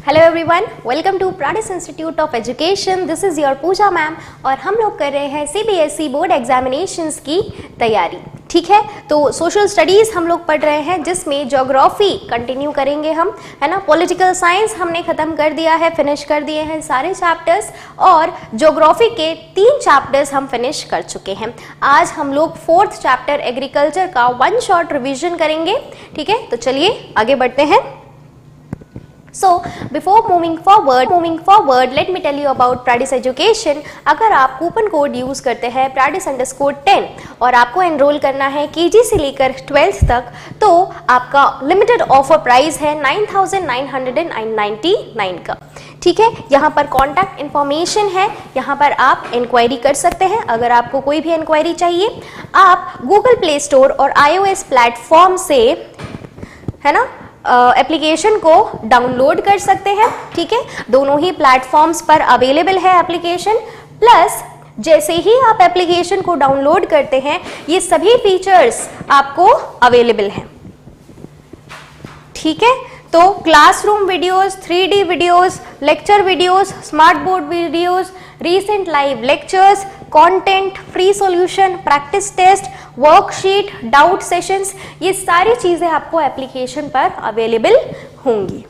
Hello everyone, welcome to Pradis institute of education. This is your Pooja ma'am और हम लोग कर रहे हैं सीबीएसई बोर्ड एग्जामिनेशंस की तैयारी। ठीक है, तो सोशल स्टडीज़ हम लोग पढ़ रहे हैं जिसमें ज्योग्राफी कंटिन्यू करेंगे हम, है ना। पॉलिटिकल साइंस हमने ख़त्म कर दिया है, फिनिश कर दिए हैं सारे चैप्टर्स और ज्योग्राफी के 3 चैप्टर्स हम फिनिश कर चुके हैं। आज हम लोग 4th चैप्टर एग्रीकल्चर का 1 शॉर्ट रिविजन करेंगे। ठीक है, तो चलिए आगे बढ़ते हैं। So before moving forward, let me tell you about Pradis Education। अगर आप कूपन कोड यूज करते हैं Pradis_10 और आपको एनरोल करना है केजी से लेकर 12th तक, तो आपका लिमिटेड ऑफर प्राइस है 9,999 का। ठीक है, यहाँ पर कॉन्टैक्ट इन्फॉर्मेशन है, यहाँ पर आप इंक्वायरी कर सकते हैं। अगर आपको कोई भी इंक्वायरी चाहिए, आप गूगल प्ले स्टोर और iOS प्लेटफॉर्म से, है ना, एप्लीकेशन को डाउनलोड कर सकते हैं। ठीक है, दोनों ही प्लेटफॉर्म्स पर अवेलेबल है एप्लीकेशन। प्लस जैसे ही आप एप्लीकेशन को डाउनलोड करते हैं, ये सभी फीचर्स आपको अवेलेबल हैं। ठीक है, तो classroom videos, 3D videos, lecture videos, smart board videos, recent live lectures, content, free solution, practice test, worksheet, doubt sessions, ये सारी चीजें आपको एप्लीकेशन पर अवेलेबल होंगी,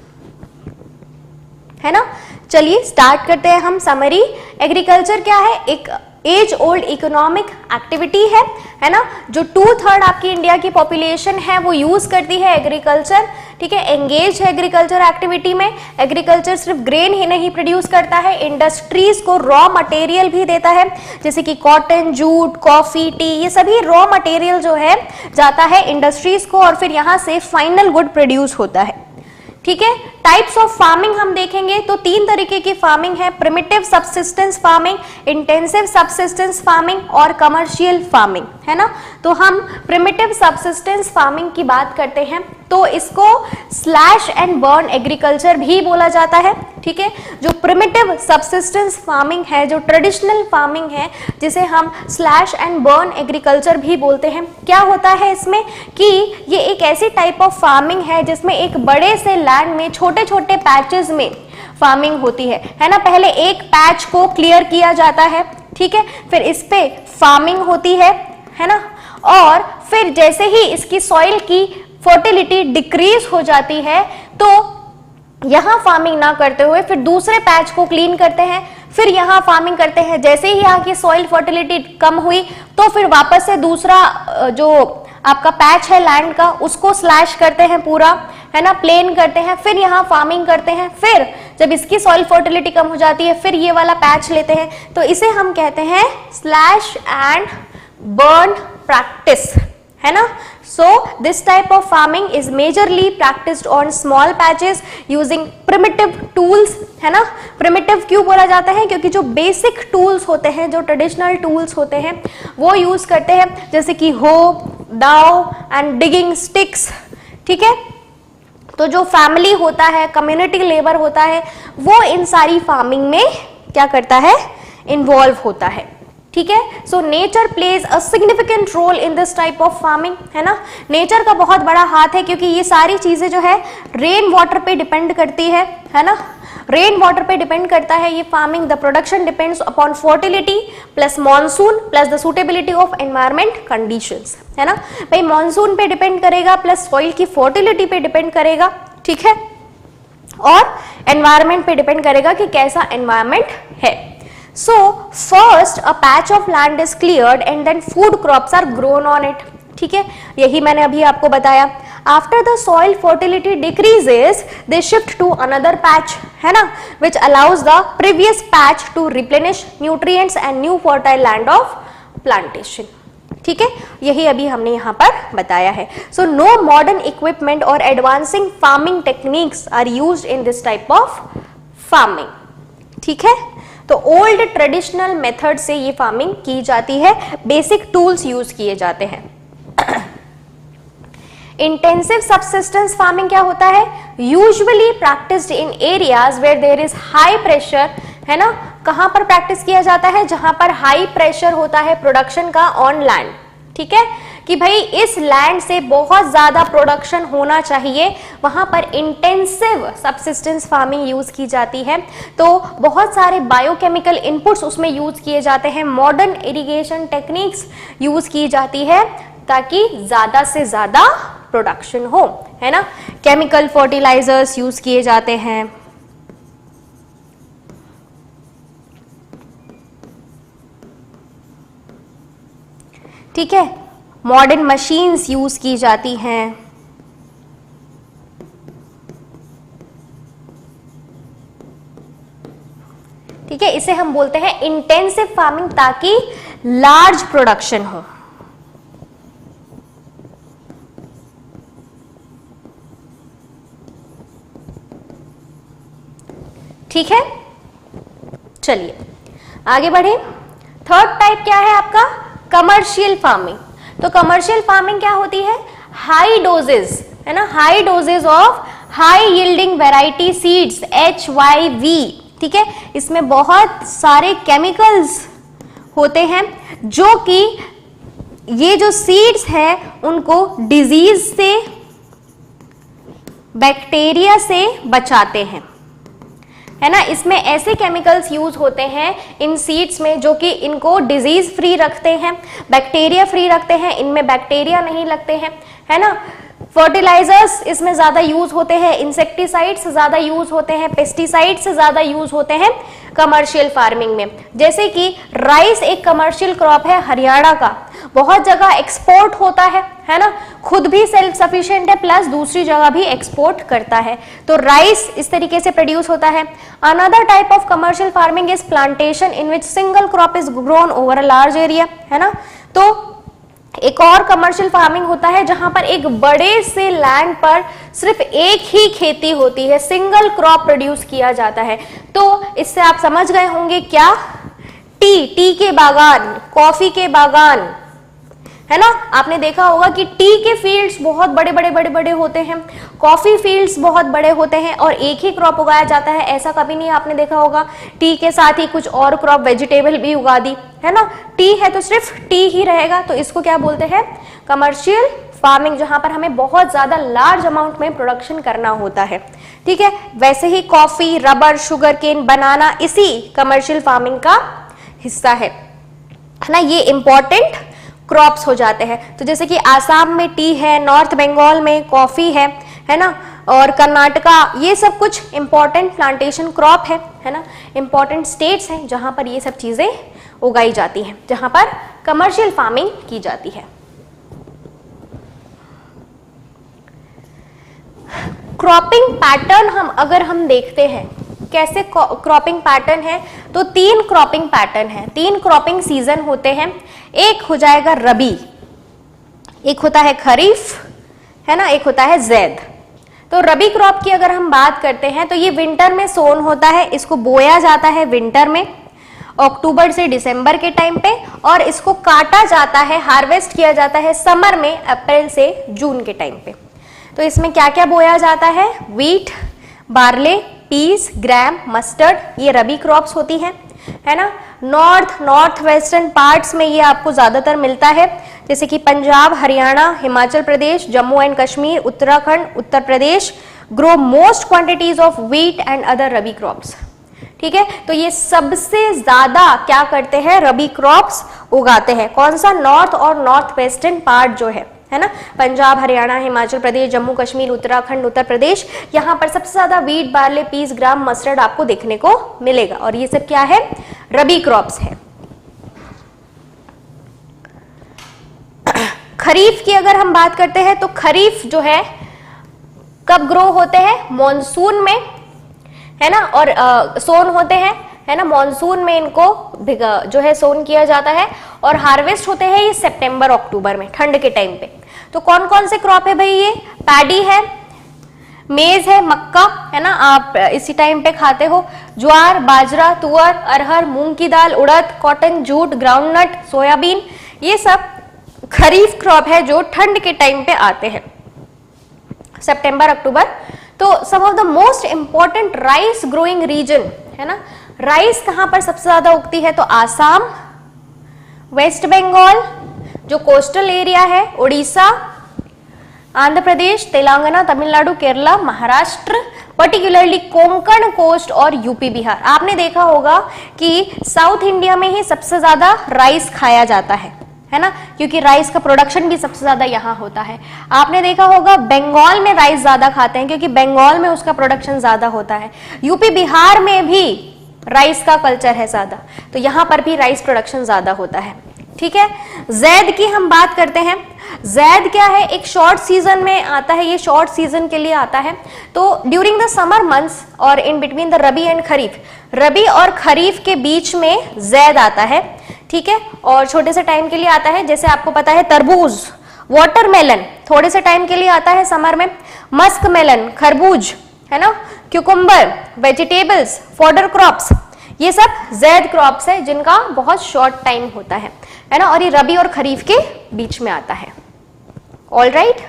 है ना। चलिए स्टार्ट करते हैं हम। समरी, एग्रीकल्चर क्या है? एक एज ओल्ड इकोनॉमिक एक्टिविटी है ना, जो 2/3 आपकी इंडिया की पॉपुलेशन है वो यूज करती है एग्रीकल्चर। ठीक है, एंगेज है एग्रीकल्चर एक्टिविटी में। एग्रीकल्चर सिर्फ ग्रेन ही नहीं प्रोड्यूस करता है, इंडस्ट्रीज को रॉ मटेरियल भी देता है, जैसे कि कॉटन, जूट, कॉफी, टी, ये सभी रॉ मटेरियल जो है जाता है इंडस्ट्रीज को और फिर यहाँ से फाइनल गुड प्रोड्यूस होता है। ठीक है, टाइप्स ऑफ फार्मिंग हम देखेंगे तो 3 तरीके की फार्मिंग है, primitive subsistence farming, intensive subsistence farming और कमर्शियल फार्मिंग, है ना। तो हम प्रिमिटिव सबसिस्टेंस फार्मिंग की बात करते हैं तो इसको स्लैश एंड बर्न एग्रीकल्चर भी बोला जाता है। ठीक है, जो प्रिमिटिव सबसिस्टेंस फार्मिंग है, जो ट्रेडिशनल फार्मिंग है, जिसे हम स्लैश एंड बर्न एग्रीकल्चर भी बोलते हैं। क्या होता है इसमें कि ये एक ऐसी टाइप ऑफ फार्मिंग है जिसमें एक बड़े से लैंड में छोटे छोटे पैचेस में फार्मिंग होती है ना। पहले एक पैच को क्लियर किया जाता है, ठीक है, फिर इस पे फार्मिंग होती है ना, और फिर जैसे ही इसकी सॉइल की फर्टिलिटी डिक्रीज हो जाती है तो यहां फार्मिंग ना करते हुए फिर दूसरे पैच को क्लीन करते हैं, फिर यहां फार्मिंग करते हैं। जैसे ही यहाँ की सॉइल फर्टिलिटी कम हुई तो फिर वापस से दूसरा जो आपका पैच है लैंड का, उसको स्लैश करते हैं पूरा, है ना, प्लेन करते हैं, फिर यहाँ फार्मिंग करते हैं। फिर जब इसकी सॉइल फर्टिलिटी कम हो जाती है फिर ये वाला पैच लेते हैं, तो इसे हम कहते हैं स्लैश एंड बर्न प्रैक्टिस, है ना। So this type of farming is majorly practiced on small patches using primitive tools, है ना। primitive क्यों बोला जाता है? क्योंकि जो बेसिक टूल्स होते हैं, जो ट्रेडिशनल टूल्स होते हैं वो यूज करते हैं, जैसे कि हो, दाव एंड डिगिंग स्टिक्स। ठीक है, तो जो फैमिली होता है, कम्युनिटी लेबर होता है, वो इन सारी फार्मिंग में क्या करता है? इन्वॉल्व होता है। ठीक है, so nature plays a significant role in this type of farming, है ना। नेचर का बहुत बड़ा हाथ है क्योंकि ये सारी चीजें जो है रेन वाटर पे डिपेंड करती है ना। रेन वाटर पे डिपेंड करता है ये farming. The production depends upon fertility plus monsoon plus the suitability of environment conditions, है ना। भाई मॉनसून पे डिपेंड करेगा प्लस सॉइल की फर्टिलिटी पे डिपेंड करेगा, ठीक है, और एनवायरमेंट पे डिपेंड करेगा कि कैसा एनवायरमेंट है। So first a patch of land is cleared and then food crops are grown on it। ठीक है, यही मैंने अभी आपको बताया। After the soil fertility decreases, they shift to another patch, है ना, which allows the previous patch to replenish nutrients and new fertile land of plantation। ठीक है, यही अभी हमने यहाँ पर बताया है। So no modern equipment or advancing farming techniques are used in this type of farming। ठीक है, तो ओल्ड ट्रेडिशनल मेथड से ये फार्मिंग की जाती है, बेसिक टूल्स यूज किए जाते हैं। इंटेंसिव सबसिस्टेंस फार्मिंग क्या होता है? Usually practised in areas where there is high pressure, है ना। कहां पर प्रैक्टिस किया जाता है? जहां पर हाई प्रेशर होता है प्रोडक्शन का ऑन लैंड। ठीक है, कि भाई इस लैंड से बहुत ज्यादा प्रोडक्शन होना चाहिए, वहां पर इंटेंसिव सबसिस्टेंस फार्मिंग यूज की जाती है। तो बहुत सारे बायोकेमिकल इनपुट्स उसमें यूज किए जाते हैं, मॉडर्न इरिगेशन टेक्निक्स यूज की जाती है ताकि ज्यादा से ज्यादा प्रोडक्शन हो, है ना। केमिकल फर्टिलाइजर्स यूज किए जाते हैं, ठीक है। मॉडर्न मशीन्स यूज की जाती हैं, ठीक है। इसे हम बोलते हैं इंटेंसिव फार्मिंग, ताकि लार्ज प्रोडक्शन हो। ठीक है, चलिए आगे बढ़े। थर्ड टाइप क्या है आपका, कमर्शियल फार्मिंग। तो कमर्शियल फार्मिंग क्या होती है, हाई डोजेस, है ना, high doses of high yielding variety seeds, HYV, ठीक है। इसमें बहुत सारे केमिकल्स होते हैं जो कि ये जो सीड्स हैं उनको डिजीज से, बैक्टीरिया से बचाते हैं, है ना। इसमें ऐसे केमिकल्स यूज होते हैं इन सीड्स में जो कि इनको डिजीज फ्री रखते हैं, बैक्टीरिया फ्री रखते हैं, इनमें बैक्टीरिया नहीं लगते हैं, है ना। फर्टिलाइजर्स इसमें ज्यादा यूज होते हैं, इंसेक्टिसाइड्स ज्यादा यूज होते हैं, पेस्टिसाइड्स ज्यादा यूज होते हैं कमर्शियल फार्मिंग में। जैसे कि राइस एक कमर्शियल क्रॉप है हरियाणा का, बहुत जगह एक्सपोर्ट होता है ना, खुद भी सेल्फ सफिशिएंट है प्लस दूसरी जगह भी एक्सपोर्ट करता है। तो राइस इस तरीके से प्रोड्यूस होता है। Another type of commercial farming is plantation in which single crop is grown over a large area, है ना। तो एक और कमर्शियल फार्मिंग होता है जहां पर एक बड़े से लैंड पर सिर्फ एक ही खेती होती है, सिंगल क्रॉप प्रोड्यूस किया जाता है। तो इससे आप समझ गए होंगे क्या, टी के बागान, कॉफी के बागान, है ना। आपने देखा होगा कि टी के फील्ड्स बहुत बड़े होते हैं, कॉफी फील्ड्स बहुत बड़े होते हैं और एक ही क्रॉप उगाया जाता है, ऐसा कभी नहीं आपने देखा होगा। टी के साथ ही कुछ और क्रॉप वेजिटेबल भी उगा दी, है ना। टी है तो सिर्फ टी ही रहेगा, तो इसको क्या बोलते हैं, कमर्शियल फार्मिंग, जहां पर हमें बहुत ज्यादा लार्ज अमाउंट में प्रोडक्शन करना होता है, ठीक है। वैसे ही कॉफी, रबर, शुगर केन, बनाना इसी कमर्शियल फार्मिंग का हिस्सा है ना। ये इंपॉर्टेंट क्रॉप्स हो जाते हैं। तो जैसे कि आसाम में टी है, नॉर्थ बंगाल में कॉफी है ना, और कर्नाटका, ये सब कुछ इंपॉर्टेंट प्लांटेशन क्रॉप है ना। इंपॉर्टेंट स्टेट्स हैं जहां पर ये सब चीजें उगाई जाती हैं, जहां पर कमर्शियल फार्मिंग की जाती है। क्रॉपिंग पैटर्न अगर हम देखते हैं कैसे क्रॉपिंग पैटर्न है, तो 3 क्रॉपिंग पैटर्न है, 3 क्रॉपिंग सीजन होते हैं। एक हो जाएगा रबी, एक होता है खरीफ, है ना, एक होता है जैद। तो रबी क्रॉप की अगर हम बात करते हैं तो ये विंटर में सोन होता है, इसको बोया जाता है विंटर में, अक्टूबर से दिसंबर के टाइम पे, और इसको काटा जाता है, हार्वेस्ट किया जाता है समर में, अप्रैल से जून के टाइम पे। तो इसमें क्या क्या बोया जाता है, व्हीट, बार्ले, पीस, ग्राम, मस्टर्ड, ये रबी क्रॉप्स होती हैं, है ना। नॉर्थ वेस्टर्न पार्ट्स में ये आपको ज्यादातर मिलता है, जैसे कि Punjab, Haryana, Himachal Pradesh, Jammu and Kashmir, Uttarakhand, Uttar Pradesh grow most quantities of wheat and other rabi crops, ठीक है। तो ये सबसे ज्यादा क्या करते हैं, रबी क्रॉप्स उगाते हैं। कौन सा, नॉर्थ और नॉर्थ वेस्टर्न पार्ट जो है ना, पंजाब, हरियाणा, हिमाचल प्रदेश, जम्मू कश्मीर, उत्तराखंड, उत्तर प्रदेश, यहाँ पर सबसे ज्यादा व्हीट, बार्ले, पीस, ग्राम, मस्टर्ड आपको देखने को मिलेगा, और ये सब क्या है, रबी क्रॉप्स है। खरीफ की अगर हम बात करते हैं तो खरीफ जो है कब ग्रो होते हैं, मॉनसून में, है ना, और सोन होते हैं, है ना, मॉनसून में इनको जो है सोन किया जाता है, और हार्वेस्ट होते हैं ये सितंबर अक्टूबर में, ठंड के टाइम पे। तो कौन कौन से क्रॉप है भाई, ये पैडी है, मेज है, मक्का, है ना, आप इसी टाइम पे खाते हो, ज्वार, बाजरा, तुअर, अरहर, मूंग की दाल, उड़द, कॉटन, जूट, ग्राउंडनट, सोयाबीन, ये सब खरीफ क्रॉप है जो ठंड के टाइम पे आते हैं, सितंबर अक्टूबर। तो some of the most important rice growing region, है ना, राइस कहां पर सबसे ज्यादा उगती है, तो आसाम, वेस्ट बंगाल, जो कोस्टल एरिया है उड़ीसा, आंध्र प्रदेश, तेलंगाना, तमिलनाडु, केरला, महाराष्ट्र, पर्टिकुलरली कोंकण कोस्ट और यूपी बिहार। आपने देखा होगा कि साउथ इंडिया में ही सबसे ज्यादा राइस खाया जाता है ना, क्योंकि राइस का प्रोडक्शन भी सबसे ज्यादा यहाँ होता है। आपने देखा होगा बंगाल में राइस ज्यादा खाते हैं क्योंकि बंगाल में उसका प्रोडक्शन ज्यादा होता है। यूपी बिहार में भी राइस का कल्चर है ज्यादा, तो यहाँ पर भी राइस प्रोडक्शन ज्यादा होता है। ठीक है, जैद की हम बात करते हैं। जैद क्या है, एक शॉर्ट सीजन में आता है, ये शॉर्ट सीजन के लिए आता है। तो ड्यूरिंग द समर मंथ्स और in between the rabi and kharif, rabi और खरीफ के बीच में जैद आता है। ठीक है, और छोटे से टाइम के लिए आता है, जैसे आपको पता है तरबूज, वाटरमेलन थोड़े से टाइम के लिए आता है समर में, मस्क मेलन खरबूज है ना, क्यूकम्बर, वेजिटेबल्स, फॉडर क्रॉप्स, ये सब जैद क्रॉप्स है जिनका बहुत शॉर्ट टाइम होता है ना, और ये रबी और खरीफ के बीच में आता है। ऑल राइट,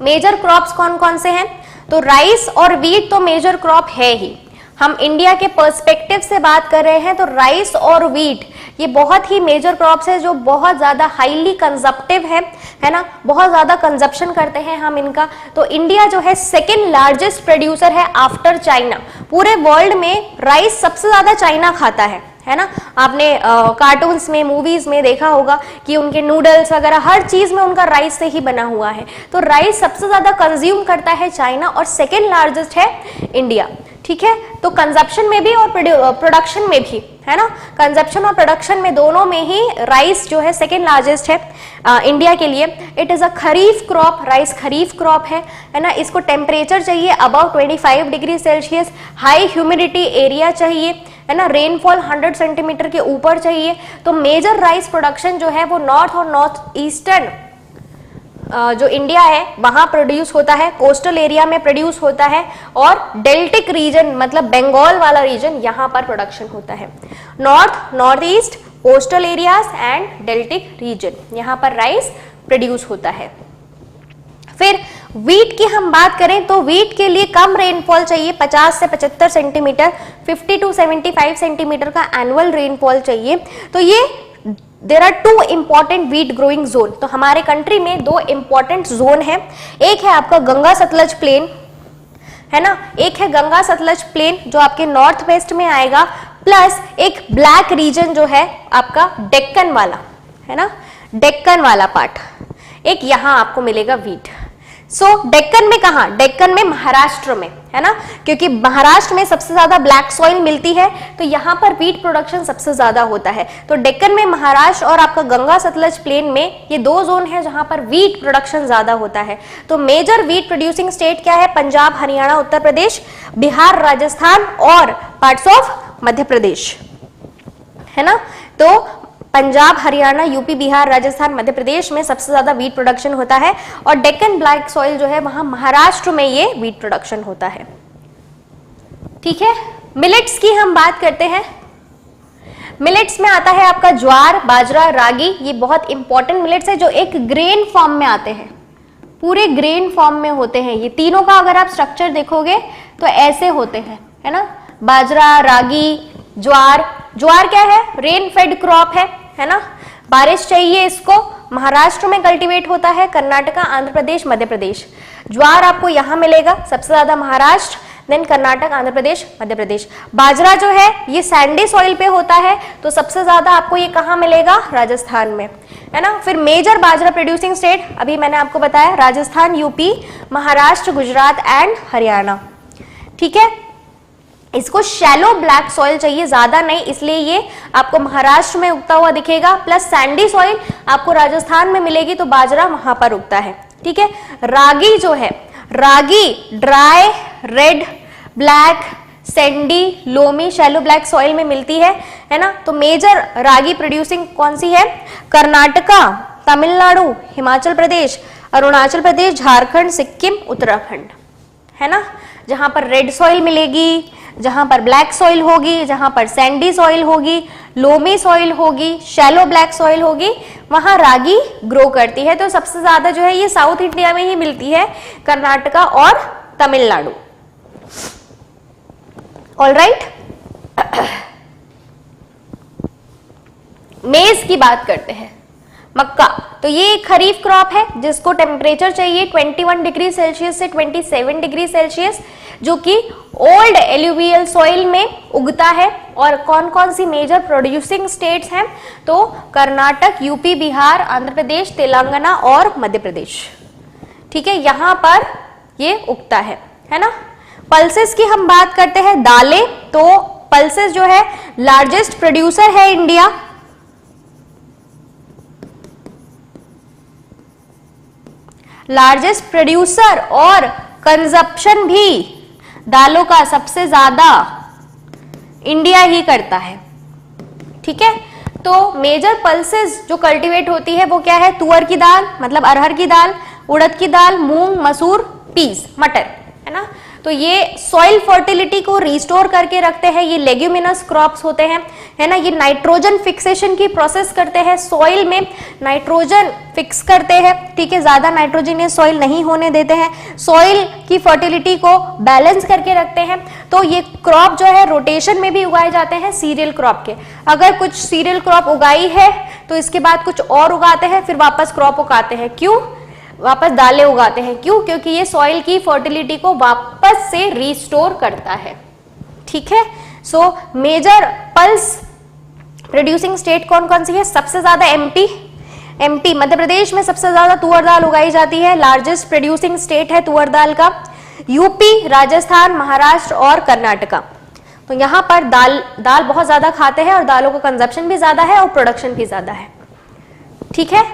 मेजर क्रॉप्स कौन कौन से हैं? तो राइस और वीट तो मेजर क्रॉप है ही। हम इंडिया के पर्सपेक्टिव से बात कर रहे हैं तो राइस और वीट ये बहुत ही मेजर क्रॉप्स है जो बहुत ज्यादा हाईली कंजप्टिव है ना, बहुत ज्यादा कंजप्शन करते हैं हम इनका। तो इंडिया जो है सेकेंड लार्जेस्ट प्रोड्यूसर है आफ्टर चाइना। पूरे वर्ल्ड में राइस सबसे ज्यादा चाइना खाता है ना। आपने कार्टून्स में, मूवीज में देखा होगा कि उनके नूडल्स वगैरह हर चीज में उनका राइस से ही बना हुआ है। तो राइस सबसे ज्यादा कंज्यूम करता है चाइना और सेकेंड लार्जेस्ट है इंडिया। ठीक है, तो कंजप्शन में भी और प्रोडक्शन में भी है ना, कंजप्शन और प्रोडक्शन में दोनों में ही राइस जो है सेकेंड लार्जेस्ट है इंडिया के लिए। It is a kharif crop, rice kharif crop है ना। इसको टेम्परेचर चाहिए above 25 degree Celsius, high humidity area चाहिए है ना, रेनफॉल 100 सेंटीमीटर के ऊपर चाहिए। तो मेजर राइस प्रोडक्शन जो है वो नॉर्थ और नॉर्थ ईस्टर्न जो इंडिया है वहां प्रोड्यूस होता है, कोस्टल एरिया में प्रोड्यूस होता है, और डेल्टिक रीजन मतलब बंगाल वाला रीजन यहाँ पर प्रोडक्शन होता है। North, north east, coastal areas and deltaic region, यहाँ पर राइस प्रोड्यूस होता है। फिर वीट की हम बात करें तो वीट के लिए कम रेनफॉल चाहिए, 50 से 75 सेंटीमीटर, 50 टू 75 सेंटीमीटर का एनुअल रेनफॉल चाहिए। तो ये there are two important wheat growing zone. तो हमारे कंट्री में दो इंपॉर्टेंट जोन है, एक है आपका गंगा सतलज प्लेन है ना, एक है गंगा सतलज प्लेन जो आपके नॉर्थ वेस्ट में आएगा, प्लस एक ब्लैक रीजन जो है आपका डेक्कन वाला है ना, डेक्कन वाला पार्ट, एक यहां आपको मिलेगा वीट। सो डेक्कन में कहा, डेक्कन में महाराष्ट्र में है ना, क्योंकि महाराष्ट्र में सबसे ज्यादा ब्लैक सॉइल मिलती है तो यहाँ पर वीट प्रोडक्शन सबसे ज्यादा होता है। तो डेक्कन में, महाराष्ट्र और आपका गंगा सतलज प्लेन में ये दो जोन है जहां पर वीट प्रोडक्शन ज्यादा होता है। तो मेजर वीट प्रोड्यूसिंग स्टेट क्या है? पंजाब, हरियाणा, उत्तर प्रदेश, बिहार, राजस्थान और पार्ट्स ऑफ मध्य प्रदेश है ना। तो पंजाब, हरियाणा, यूपी, बिहार, राजस्थान, मध्य प्रदेश में सबसे ज्यादा वीट प्रोडक्शन होता है, और डेक्कन ब्लैक सॉइल जो है वहां महाराष्ट्र में ये वीट प्रोडक्शन होता है। ठीक है, मिलेट्स की हम बात करते हैं। मिलेट्स में आता है आपका ज्वार, बाजरा, रागी, ये बहुत इंपॉर्टेंट मिलेट्स है जो एक ग्रेन फॉर्म में आते हैं, पूरे ग्रेन फॉर्म में होते हैं। ये तीनों का अगर आप स्ट्रक्चर देखोगे तो ऐसे होते हैं है ना, बाजरा, रागी, ज्वार। ज्वार क्या है? रेन फेड क्रॉप है ना, बारिश चाहिए इसको, महाराष्ट्र में कल्टीवेट होता है, कर्नाटका, आंध्र प्रदेश, मध्य प्रदेश। ज्वार आपको यहाँ मिलेगा सबसे ज्यादा महाराष्ट्र, देन कर्नाटक, आंध्र प्रदेश, मध्य प्रदेश। बाजरा जो है ये सैंडी सॉइल पे होता है तो सबसे ज्यादा आपको ये कहाँ मिलेगा? राजस्थान में है ना। फिर मेजर बाजरा प्रोड्यूसिंग स्टेट अभी मैंने आपको बताया, राजस्थान, यूपी, महाराष्ट्र, गुजरात एंड हरियाणा। ठीक है, इसको शैलो ब्लैक सॉइल चाहिए, ज्यादा नहीं, इसलिए ये आपको महाराष्ट्र में उगता हुआ दिखेगा, प्लस सैंडी सॉइल आपको राजस्थान में मिलेगी तो बाजरा वहां पर उगता है। ठीक है, रागी जो है, ragi dry, red, black, sandy, loamy, shallow black soil में मिलती है ना। तो मेजर रागी प्रोड्यूसिंग कौन सी है? कर्नाटका, तमिलनाडु, हिमाचल प्रदेश, अरुणाचल प्रदेश, झारखंड, सिक्किम, उत्तराखंड है ना, जहां पर रेड सॉइल मिलेगी, जहां पर ब्लैक सॉइल होगी, जहां पर सैंडी सॉइल होगी, लोमी सॉइल होगी, शैलो ब्लैक सॉइल होगी, वहां रागी ग्रो करती है। तो सबसे ज्यादा जो है ये साउथ इंडिया में ही मिलती है, कर्नाटका और तमिलनाडु। ऑल राइट, मेज की बात करते हैं, मक्का, तो ये एक खरीफ क्रॉप है जिसको टेम्परेचर चाहिए 21 डिग्री सेल्सियस से 27 डिग्री सेल्सियस, जो कि ओल्ड एल्यूवियल सॉइल में उगता है। और कौन कौन सी मेजर प्रोड्यूसिंग स्टेट्स हैं, तो कर्नाटक, यूपी, बिहार, आंध्र प्रदेश, तेलंगाना और मध्य प्रदेश। ठीक है, यहां पर ये उगता है ना। पल्सेस की हम बात करते हैं, दालें, तो पल्सेस जो है लार्जेस्ट प्रोड्यूसर है इंडिया, लार्जेस्ट प्रोड्यूसर और कंजप्शन भी दालों का सबसे ज्यादा इंडिया ही करता है। ठीक है, तो मेजर पल्सेस जो कल्टीवेट होती है वो क्या है, तुअर की दाल मतलब अरहर की दाल, उड़द की दाल, मूंग, मसूर, पीस, मटर, है ना। तो ये सॉइल फर्टिलिटी को रिस्टोर करके रखते हैं, ये लेग्यूमिनस क्रॉप्स होते हैं, है ना। ये नाइट्रोजन फिक्सेशन की प्रोसेस करते हैं, सॉइल में नाइट्रोजन फिक्स करते हैं, ठीक है, ज्यादा नाइट्रोजनियस सॉइल नहीं होने देते हैं, सॉइल की फर्टिलिटी को बैलेंस करके रखते हैं। तो ये क्रॉप जो है रोटेशन में भी उगाए जाते हैं सीरियल क्रॉप के। अगर कुछ सीरियल क्रॉप उगाई है तो इसके बाद कुछ और उगाते हैं, फिर वापस क्रॉप उगाते हैं। क्यों? वापस दालें उगाते हैं, क्यों? क्योंकि ये सॉइल की फर्टिलिटी को वापस से रिस्टोर करता है। ठीक है, so major pulse producing state कौन कौन सी है? सबसे ज्यादा एमपी मध्य प्रदेश में सबसे ज्यादा तुअर दाल उगाई जाती है, लार्जेस्ट प्रोड्यूसिंग स्टेट है तुअर दाल का। यूपी, राजस्थान, महाराष्ट्र और कर्नाटका, तो यहां पर दाल बहुत ज्यादा खाते हैं और दालों का कंजप्शन भी ज्यादा है और प्रोडक्शन भी ज्यादा है। ठीक है,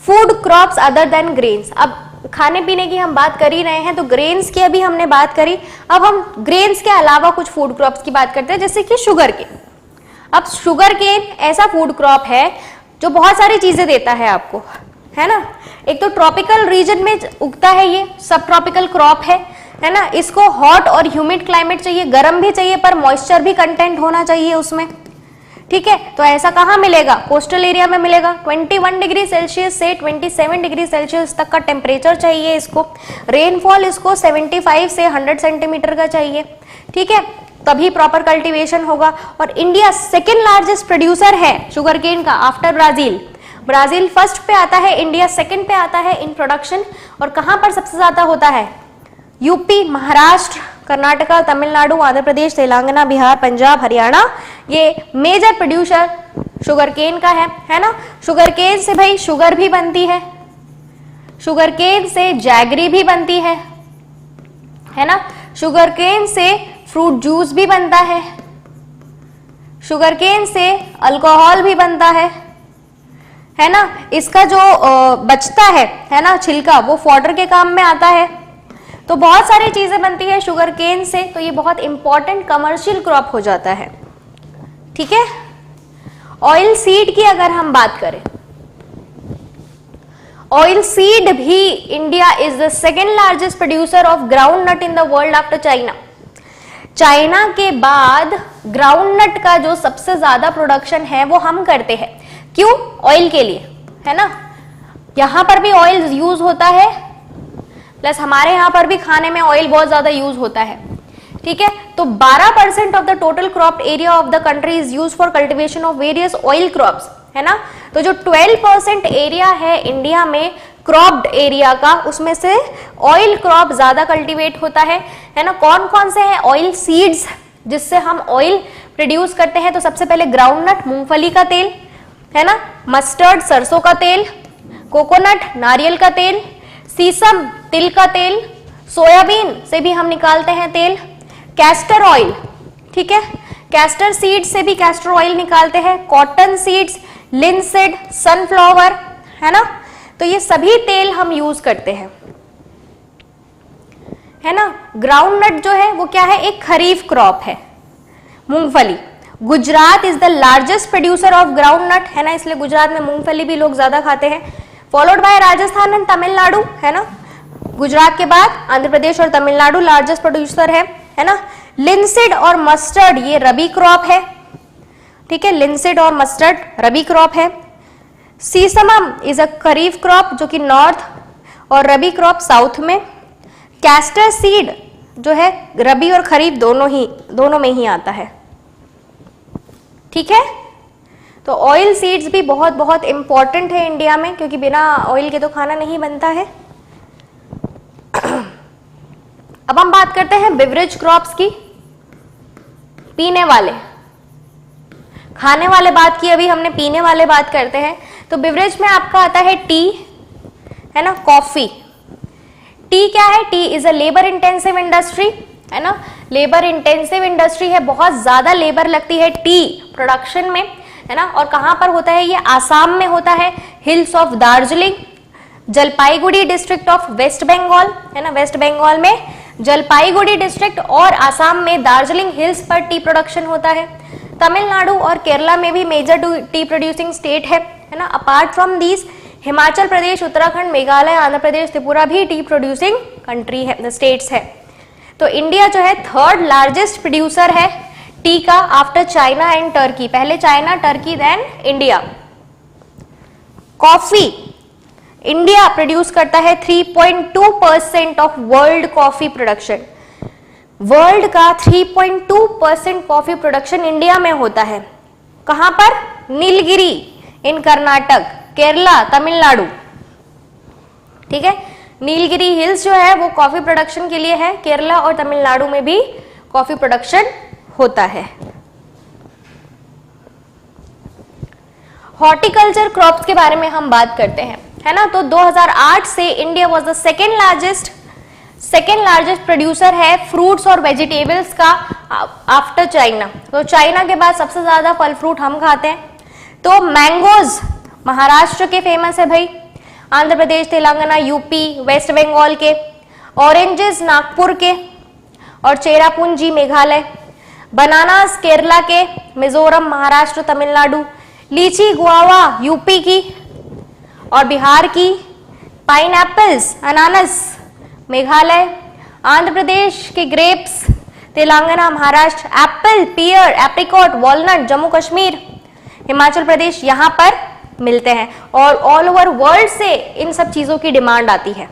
food crops other than grains. अब खाने पीने की हम बात कर ही रहे हैं, तो ग्रेन्स की अभी हमने बात करी, अब हम ग्रेन्स के अलावा कुछ फूड क्रॉप्स की बात करते हैं, जैसे कि शुगर केन। अब शुगर केन ऐसा फूड क्रॉप है जो बहुत सारी चीजें देता है आपको, है ना। एक तो ट्रॉपिकल रीजन में उगता है, ये सब ट्रॉपिकल क्रॉप है ना। इसको हॉट और ह्यूमिड क्लाइमेट चाहिए, गर्म भी चाहिए पर मॉइस्चर भी कंटेंट होना चाहिए उसमें। ठीक है, तो ऐसा कहाँ मिलेगा? कोस्टल एरिया में मिलेगा। 21 डिग्री सेल्सियस से 27 डिग्री सेल्सियस तक का टेम्परेचर चाहिए इसको। रेनफॉल इसको 75 से 100 सेंटीमीटर का चाहिए। ठीक है, तभी प्रॉपर कल्टीवेशन होगा। और इंडिया सेकेंड लार्जेस्ट प्रोड्यूसर है शुगर केन का आफ्टर ब्राजील। ब्राजील फर्स्ट पे आता है, इंडिया सेकेंड पे आता है इन प्रोडक्शन। और कहाँ पर सबसे ज्यादा होता है? यूपी, महाराष्ट्र, कर्नाटका, तमिलनाडु, आंध्र प्रदेश, तेलंगाना, बिहार, पंजाब, हरियाणा, ये मेजर प्रोड्यूसर शुगर केन का है ना। शुगर केन से भाई शुगर भी बनती है, शुगर केन से जैगरी भी बनती है ना। शुगर केन से फ्रूट जूस भी बनता है, शुगर केन से अल्कोहल भी बनता है ना। इसका जो बचता है ना छिलका, वो फॉडर के काम में आता है। तो बहुत सारी चीजें बनती है शुगर केन से, तो ये बहुत इंपॉर्टेंट कमर्शियल क्रॉप हो जाता है। ठीक है, ऑयल सीड की अगर हम बात करें, ऑयल सीड भी India is the second largest producer of groundnut in the world after China. China के बाद ग्राउंड नट का जो सबसे ज्यादा प्रोडक्शन है वो हम करते हैं। क्यों? ऑयल के लिए, है ना। यहां पर भी ऑयल यूज होता है, प्लस हमारे यहाँ पर भी खाने में ऑयल बहुत ज्यादा यूज होता है। ठीक है, तो 12% of the total crop area of the country is use for cultivation of various oil crops, है ना। तो जो 12% एरिया है इंडिया में क्रॉप्ड एरिया का, उसमें से ऑयल क्रॉप ज्यादा कल्टीवेट होता है ना। कौन कौन से हैं ऑयल सीड्स जिससे हम ऑयल प्रोड्यूस करते हैं? तो सबसे पहले ग्राउंडनट मूंगफली का तेल, है ना, मस्टर्ड सरसों का तेल, कोकोनट नारियल का तेल, सीसम तिल का तेल, सोयाबीन से भी हम निकालते हैं तेल, कैस्टर ऑयल, ठीक है, कैस्टर सीड से भी कैस्टर ऑयल निकालते हैं, कॉटन सीड्स, लिनसीड, सनफ्लावर, है ना। तो ये सभी तेल हम यूज करते हैं, है ना। ग्राउंडनट जो है वो क्या है? एक खरीफ क्रॉप है, मूंगफली। Gujarat is the largest producer of groundnut, है ना, इसलिए गुजरात में मूंगफली भी लोग ज्यादा खाते हैं। Followed by Rajasthan and Tamil Nadu, है ना। गुजरात के बाद आंध्र प्रदेश और तमिलनाडु लार्जेस्ट प्रोड्यूसर है ना। लिनसीड और मस्टर्ड ये रबी क्रॉप है, ठीक है, लिनसीड और मस्टर्ड रबी क्रॉप है। सीसमम इज अ खरीफ क्रॉप जो कि नॉर्थ और रबी क्रॉप साउथ में। कैस्टर सीड जो है रबी और खरीफ दोनों में ही आता है। ठीक है। तो ऑयल सीड्स भी बहुत बहुत इंपॉर्टेंट है इंडिया में, क्योंकि बिना ऑयल के तो खाना नहीं बनता है। अब हम बात करते हैं बेवरेज क्रॉप्स की। पीने वाले, खाने वाले बात की, अभी हमने पीने वाले बात करते हैं। तो बेवरेज में आपका आता है टी, है ना, कॉफी। टी क्या है? T is a labour intensive industry, है ना, लेबर इंटेंसिव इंडस्ट्री है, बहुत ज्यादा लेबर लगती है टी प्रोडक्शन में, है ना। और कहां पर होता है ये? आसाम में होता है, hills of Darjeeling, Jalpaiguri district of West Bengal, है ना, वेस्ट बंगाल में जलपाईगुड़ी डिस्ट्रिक्ट और आसाम में दार्जिलिंग हिल्स पर टी प्रोडक्शन होता है। तमिलनाडु और केरला में भी मेजर टी प्रोड्यूसिंग स्टेट है ना। Apart from these Himachal Pradesh, Uttarakhand, Meghalaya, Andhra Pradesh, Tripura भी टी प्रोड्यूसिंग कंट्री है, स्टेट्स है। तो इंडिया जो है थर्ड लार्जेस्ट प्रोड्यूसर है टी का आफ्टर चाइना एंड टर्की। पहले China, Turkey, then India. Coffee, India produce करता है 3.2% of world coffee production. World का 3.2% कॉफी प्रोडक्शन इंडिया में होता है। कहां पर? नीलगिरी इन कर्नाटक, केरला, तमिलनाडु, ठीक है। नीलगिरी हिल्स जो है वो कॉफी प्रोडक्शन के लिए है। केरला और तमिलनाडु में भी कॉफी प्रोडक्शन होता है। हॉर्टिकल्चर क्रॉप्स के बारे में हम बात करते हैं, है ना। तो 2008 से India was the second largest producer है फ्रूट्स और वेजिटेबल्स का आफ्टर चाइना। तो चाइना के बाद सबसे ज्यादा फल फ्रूट हम खाते हैं। तो मैंगोज महाराष्ट्र के फेमस है भाई, आंध्र प्रदेश, तेलंगाना, यूपी, वेस्ट बंगाल के। ऑरेंजेस नागपुर के और चेरापूंजी मेघालय। बनानास केरला के, मिजोरम, महाराष्ट्र, तमिलनाडु। लीची गुआवा यूपी की और बिहार की। पाइनएप्पल्स अनानस मेघालय। आंध्र प्रदेश के ग्रेप्स, तेलंगाना, महाराष्ट्र। एप्पल, पियर, एप्रिकॉट, वॉलनट जम्मू कश्मीर, हिमाचल प्रदेश यहां पर मिलते हैं। और ऑल ओवर वर्ल्ड से इन सब चीजों की डिमांड आती है,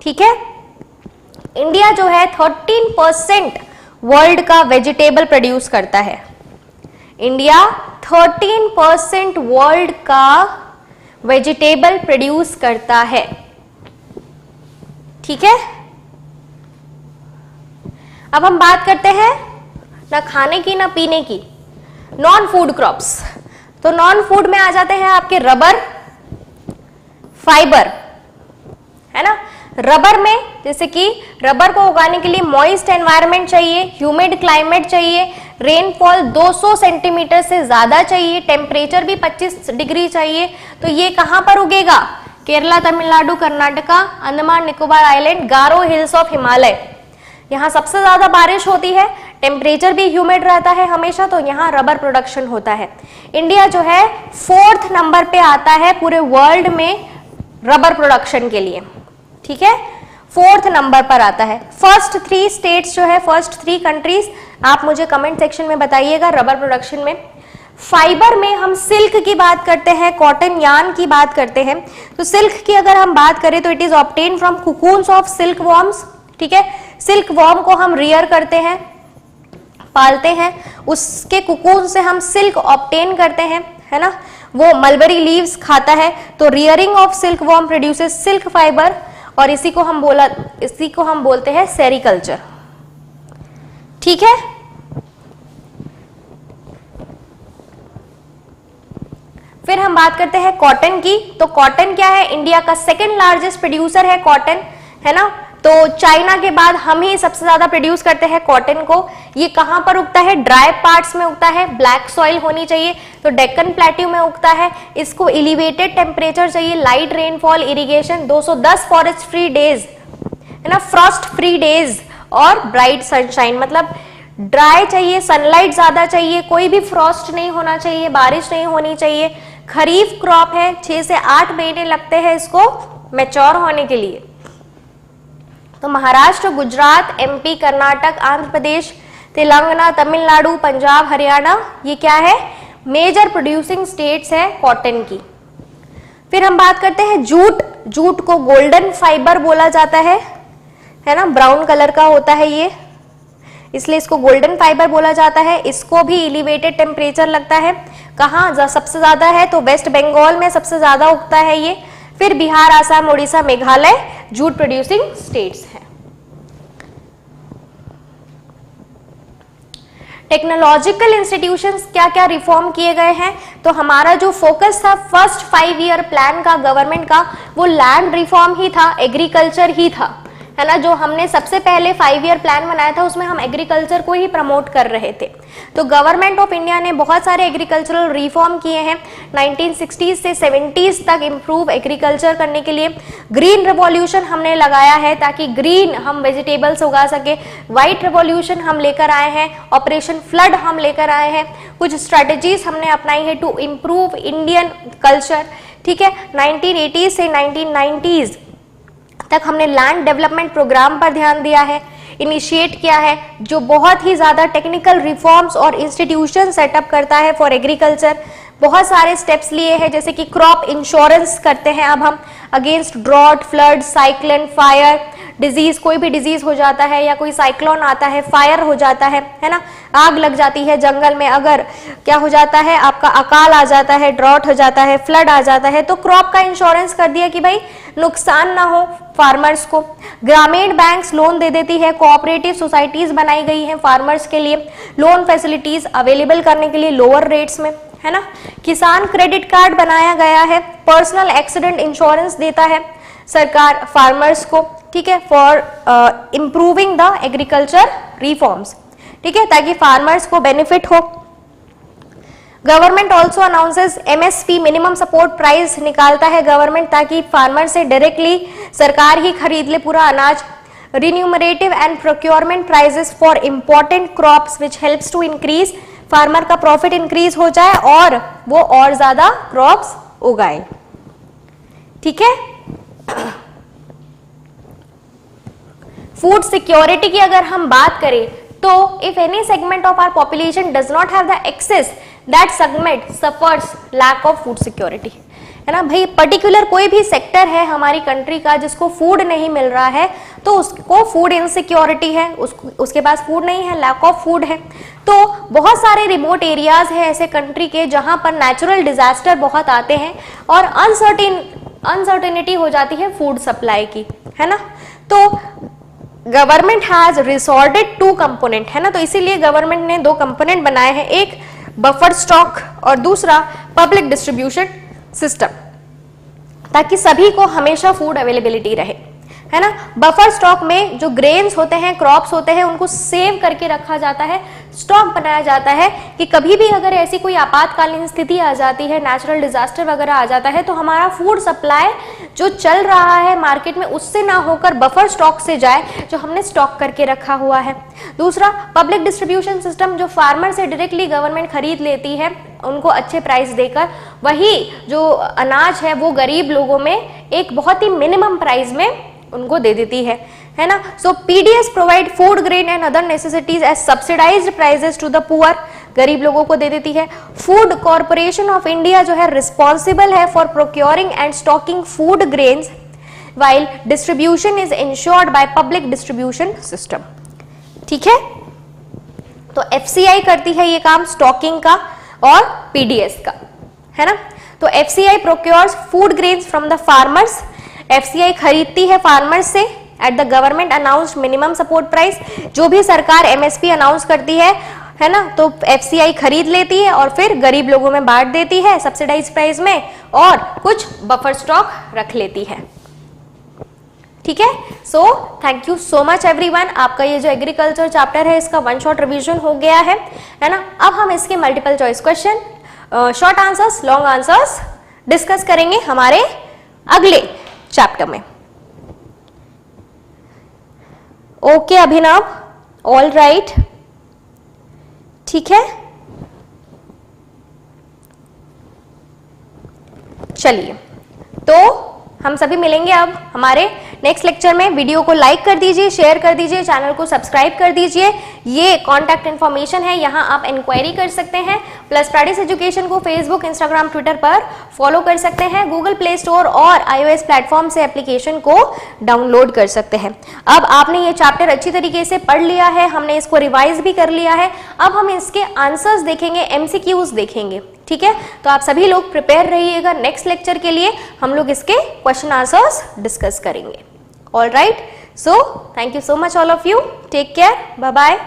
ठीक है। इंडिया जो है 13% वर्ल्ड का वेजिटेबल प्रोड्यूस करता है। इंडिया 13% वर्ल्ड का वेजिटेबल प्रोड्यूस करता है, ठीक है। अब हम बात करते हैं ना खाने की ना पीने की, नॉन फूड क्रॉप्स। तो नॉन फूड में आ जाते हैं आपके रबर, फाइबर, है ना। रबर में जैसे कि रबर को उगाने के लिए मॉइस्ट एनवायरनमेंट चाहिए, ह्यूमिड क्लाइमेट चाहिए, रेनफॉल 200 सेंटीमीटर से ज्यादा चाहिए, टेम्परेचर भी 25 डिग्री चाहिए। तो ये कहां पर उगेगा? Kerala, Tamil Nadu, Karnataka, Andaman Nicobar island, Garo hills of Himalaya. यहाँ सबसे ज्यादा बारिश होती है, टेम्परेचर भी ह्यूमिड रहता है हमेशा, तो यहाँ रबर प्रोडक्शन होता है। इंडिया जो है 4th नंबर पे आता है पूरे वर्ल्ड में रबर प्रोडक्शन के लिए, ठीक है। 4th नंबर पर आता है। फर्स्ट 3 स्टेट्स जो है, फर्स्ट 3 कंट्रीज आप मुझे कमेंट सेक्शन में बताइएगा रबर प्रोडक्शन में। फाइबर में हम सिल्क की बात करते हैं, कॉटन यार्न की बात करते हैं। तो सिल्क की अगर हम बात करें तो it is obtain from cocoons of silk worms, ठीक है। सिल्क वॉर्म को हम रियर करते हैं, पालते हैं, उसके कुकून से हम सिल्क ऑब्टेन करते हैं, है ना। वो मलबरी लीव्स खाता है। तो rearing of silk worm produces silk fibre, और इसी को हम बोलते हैं सेरिकल्चर, ठीक है। फिर हम बात करते हैं कॉटन की। तो कॉटन क्या है? इंडिया का 2nd लार्जेस्ट प्रोड्यूसर है कॉटन, है ना। तो चाइना के बाद हम ही सबसे ज्यादा प्रोड्यूस करते हैं कॉटन को। ये कहां पर उगता है? ड्राई पार्ट्स में उगता है, ब्लैक सॉइल होनी चाहिए। तो डेक्कन प्लेट्यू में उगता है। इसको एलिवेटेड टेम्परेचर चाहिए, light rainfall, irrigation, 210 forest free days, है ना, फ्रॉस्ट फ्री डेज और ब्राइट सनशाइन। मतलब ड्राई चाहिए, सनलाइट ज्यादा चाहिए, कोई भी फ्रॉस्ट नहीं होना चाहिए, बारिश नहीं होनी चाहिए। खरीफ क्रॉप है, 6 से 8 महीने लगते हैं इसको मैच्योर होने के लिए। तो महाराष्ट्र, गुजरात, एमपी, कर्नाटक, आंध्र प्रदेश, तेलंगाना, तमिलनाडु, पंजाब, हरियाणा, ये क्या है? मेजर प्रोड्यूसिंग स्टेट्स है कॉटन की। फिर हम बात करते हैं जूट। जूट को गोल्डन फाइबर बोला जाता है ना, ब्राउन कलर का होता है ये। इसलिए इसको गोल्डन फाइबर बोला जाता है। इसको भी एलिवेटेड टेम्परेचर लगता है। कहाँ सबसे ज्यादा है तो वेस्ट बंगाल में सबसे ज्यादा उगता है ये, फिर Bihar, Assam, Orissa, Meghalaya jute producing states हैं। टेक्नोलॉजिकल इंस्टीट्यूशंस क्या क्या रिफॉर्म किए गए हैं, तो हमारा जो फोकस था फर्स्ट 5 ईयर प्लान का गवर्नमेंट का, वो लैंड रिफॉर्म ही था, एग्रीकल्चर ही था, है ना। जो हमने सबसे पहले 5 ईयर प्लान बनाया था उसमें हम एग्रीकल्चर को ही प्रमोट कर रहे थे। तो गवर्नमेंट ऑफ इंडिया ने बहुत सारे एग्रीकल्चरल रिफॉर्म किए हैं 1960s से 70s तक इम्प्रूव एग्रीकल्चर करने के लिए। ग्रीन रेवोल्यूशन हमने लगाया है ताकि ग्रीन हम वेजिटेबल्स उगा सके। व्हाइट रेवोल्यूशन हम लेकर आए हैं, ऑपरेशन फ्लड हम लेकर आए हैं, कुछ स्ट्रेटजीज हमने अपनाई है टू इम्प्रूव इंडियन कल्चर, ठीक है। 1980 से 1990s तक हमने लैंड डेवलपमेंट प्रोग्राम पर ध्यान दिया है, इनिशिएट किया है, जो बहुत ही ज्यादा टेक्निकल रिफॉर्म्स और इंस्टीट्यूशन सेटअप करता है फॉर एग्रीकल्चर। बहुत सारे स्टेप्स लिए हैं, जैसे कि क्रॉप इंश्योरेंस करते हैं अब हम against drought, flood, cyclone, fire, disease, कोई भी डिजीज हो जाता है या कोई साइक्लोन आता है, फायर हो जाता है ना, आग लग जाती है जंगल में, अगर क्या हो जाता है आपका अकाल आ जाता है, ड्रॉट हो जाता है, फ्लड आ जाता है, तो क्रॉप का इंश्योरेंस कर दिया कि भाई नुकसान ना हो फार्मर्स को। ग्रामीण बैंक्स लोन दे देती है, कोऑपरेटिव सोसाइटीज बनाई गई हैं फार्मर्स के लिए लोन फैसिलिटीज अवेलेबल करने के लिए लोअर रेट्स में, है ना। किसान क्रेडिट कार्ड बनाया गया है, पर्सनल एक्सीडेंट इंश्योरेंस देता है सरकार फार्मर्स को, ठीक है, for improving the agriculture reforms, ठीक है, ताकि फार्मर्स को बेनिफिट हो। Government also announces MSP minimum support price निकालता है गवर्नमेंट, ताकि फार्मर से डायरेक्टली सरकार ही खरीद ले पूरा अनाज। Remunerative and procurement prices for important crops which helps to increase, farmer का प्रॉफिट इंक्रीज हो जाए और वो और ज्यादा क्रॉप्स उगाए, ठीक है। फूड सिक्योरिटी की अगर हम बात करें तो if any segment of our population does not have the access, that segment suffers lack of food security, है ना भाई। पर्टिकुलर कोई भी सेक्टर है हमारी कंट्री का जिसको फूड नहीं मिल रहा है तो उसको फूड इनसिक्योरिटी है, उसके पास फूड नहीं है, लैक ऑफ फूड है। तो बहुत सारे रिमोट एरियाज हैं ऐसे कंट्री के जहां पर नेचुरल डिजास्टर बहुत आते हैं और अनसर्टेनिटी हो जाती है फूड सप्लाई की, है ना। तो government has resorted to component, है ना, तो इसीलिए गवर्नमेंट ने 2 कंपोनेंट बनाए हैं, एक बफर स्टॉक और दूसरा पब्लिक डिस्ट्रीब्यूशन सिस्टम, ताकि सभी को हमेशा फूड अवेलेबिलिटी रहे, है ना। बफर स्टॉक में जो ग्रेन्स होते हैं, क्रॉप्स होते हैं, उनको सेव करके रखा जाता है, स्टॉक बनाया जाता है कि कभी भी अगर ऐसी कोई आपातकालीन स्थिति आ जाती है, नेचुरल डिजास्टर वगैरह आ जाता है, तो हमारा फूड सप्लाई जो चल रहा है मार्केट में उससे ना होकर बफर स्टॉक से जाए जो हमने स्टॉक करके रखा हुआ है। दूसरा पब्लिक डिस्ट्रीब्यूशन सिस्टम, जो फार्मर से डायरेक्टली गवर्नमेंट खरीद लेती है उनको अच्छे प्राइस देकर, वही जो अनाज है वो गरीब लोगों में एक बहुत ही मिनिमम प्राइस में उनको दे देती है ना। So PDS provide food grain and other necessities as subsidised prices to the poor, गरीब लोगों को दे देती है। फूड कॉर्पोरेशन ऑफ इंडिया जो है रिस्पॉन्सिबल है for procuring and stocking food grains while distribution is ensured by public distribution system, ठीक है। तो FCI करती है ये काम स्टॉकिंग का और PDS का, है ना। तो FCI procures food grains from the farmers, FCI खरीदती है फार्मर्स से at the government announced minimum support price, जो भी सरकार MSP अनाउंस करती है ना, तो FCI खरीद लेती है और फिर गरीब लोगों में बांट देती है सब्सिडाइज प्राइस में और कुछ बफर स्टॉक रख लेती है, ठीक है। सो thank you so much everyone. आपका ये जो एग्रीकल्चर चैप्टर है इसका 1 शॉट रिवीजन हो गया है ना। अब हम इसके multiple choice question, short answers, long answers discuss करेंगे हमारे अगले चैप्टर में। ओके अभिनव, ऑल राइट, ठीक है। चलिए, तो हम सभी मिलेंगे अब हमारे नेक्स्ट लेक्चर में। वीडियो को लाइक कर दीजिए, शेयर कर दीजिए, चैनल को सब्सक्राइब कर दीजिए। ये कॉन्टैक्ट इन्फॉर्मेशन है, यहाँ आप इंक्वायरी कर सकते हैं। प्लस प्राइडिस एजुकेशन को फेसबुक, इंस्टाग्राम, ट्विटर पर फॉलो कर सकते हैं। गूगल प्ले स्टोर और iOS प्लेटफॉर्म से एप्लीकेशन को डाउनलोड कर सकते हैं। अब आपने ये चैप्टर अच्छी तरीके से पढ़ लिया है, हमने इसको रिवाइज भी कर लिया है। अब हम इसके आंसर्स देखेंगे, MCQs देखेंगे, ठीक है। तो आप सभी लोग प्रिपेयर रहिएगा, नेक्स्ट लेक्चर के लिए हम लोग इसके क्वेश्चन आंसर्स डिस्कस करेंगे। All right, so thank you so much all of you, take care, bye bye.